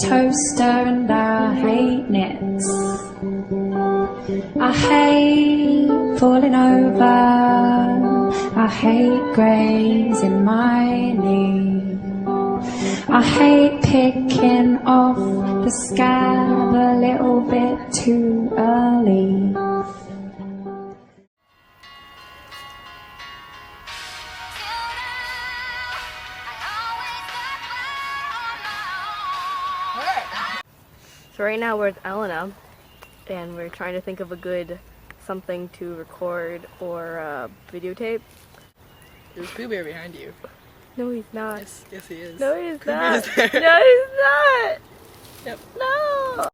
toaster and I hate knits. I hate falling over, I hate grazing my knee. I hate picking off the scab a little bit too early. So right now we're with Elena, and we're trying to think of a good something to record or videotape. There's Pooh Bear behind you. No, he's not. Yes, he is. No, he's Pooh not. Bear's there. No, he's not. Yep. No.